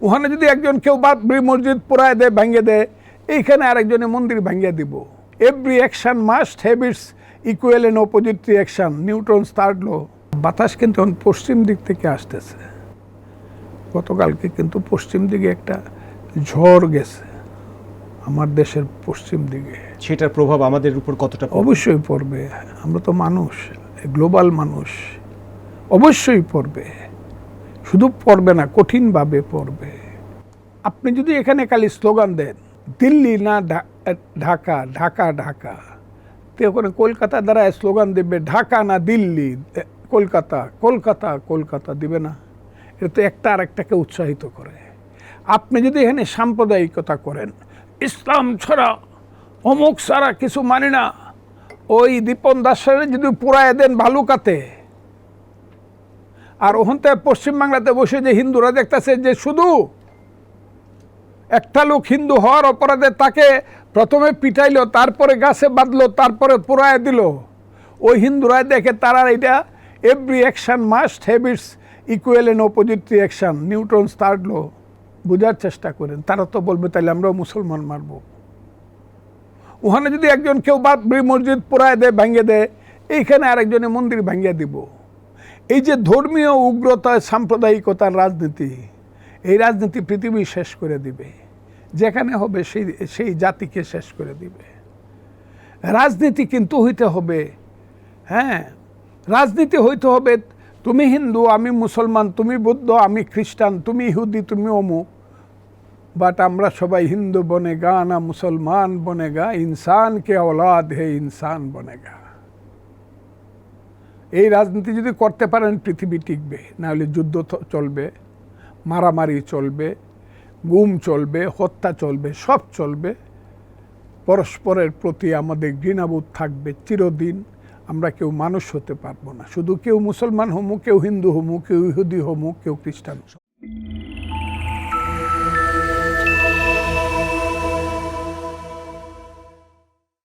ওখানে যদি একজন কেউ বাবরি মসজিদ পোড়ায় দেয়, ভেঙে দেয়, এইখানে আরেকজনের মন্দির ভেঙে দিব। Every action must have its equal and opposite reaction, Newton's third law. বাতাস কিন্তু পশ্চিম দিক থেকে আসতেছে। গতকালকে কিন্তু পশ্চিম দিকে একটা ঝড় গেছে আমার দেশের পশ্চিম দিকে। সেটার প্রভাব আমাদের উপর কতটা? অবশ্যই পড়বে। আমরা তো মানুষ, গ্লোবাল মানুষ, অবশ্যই পড়বে। শুধু পড়বে না, কঠিনভাবে পড়বে। আপনি যদি এখানে খালি স্লোগান দেন দিল্লি না ঢাকা, ঢাকা ঢাকা, তো ওখানে কলকাতা দ্বারা স্লোগান দেবে ঢাকা না দিল্লি, কলকাতা কলকাতা কলকাতা দিবে না। এটা তো একটা আরেকটাকে উৎসাহিত করে। আপনি যদি এখানে সাম্প্রদায়িকতা করেন, ইসলাম ছাড়া অমুক ছাড়া কিছু মানি না, ওই দীপন দাসের যদি পুরায় দেন ভালুকাতে, আর ওখান থেকে পশ্চিমবাংলাতে বসে যে হিন্দুরা দেখতেছে যে শুধু একটা লোক হিন্দু হওয়ার অপরাধে তাকে প্রথমে পিটাইলো, তারপরে গাছে বাঁধলো, তারপরে পুরায় দিল, ওই হিন্দুরা দেখে তারা এটা every action must have its equal and opposite reaction, Newton's third law. বোঝার চেষ্টা করেন। তারা তো বলবে তাহলে আমরাও মুসলমান মারব। ওখানে যদি একজন কেউ বাবরি মসজিদ পোড়ায় দেয়, ভেঙে দেয়, এইখানে আরেকজনের মন্দির ভেঙে দিব। এই যে ধর্মীয় উগ্রতা, সাম্প্রদায়িকতার রাজনীতি, এই রাজনীতি পৃথিবী শেষ করে দিবে। যেখানে হবে সেই জাতিকে শেষ করে দিবে। রাজনীতি কিন্তু হইতে হবে, হ্যাঁ, রাজনীতি হইতে হবে তুমি হিন্দু আমি মুসলমান, তুমি বৌদ্ধ আমি খ্রিস্টান, তুমি ইহুদি তুমি অমুক, বাট আমরা সবাই হিন্দু বনেগা না মুসলমান বনেগা, ইনসান কে औलाद है ইনসান বনেগা। এই রাজনীতি যদি করতে পারেন পৃথিবী টিকবে। নাহলে যুদ্ধ চলবে, মারামারি চলবে, গুম চলবে, হত্যা চলবে, সব চলবে। পরস্পরের প্রতি আমাদের ঘৃণাবোধ থাকবে চিরদিন। আমরা কেউ মানুষ হতে পারবো না। শুধু কেউ মুসলমান হমু, কেউ হিন্দু হমু, কেউ ইহুদি হমু, কেউ খ্রিস্টান।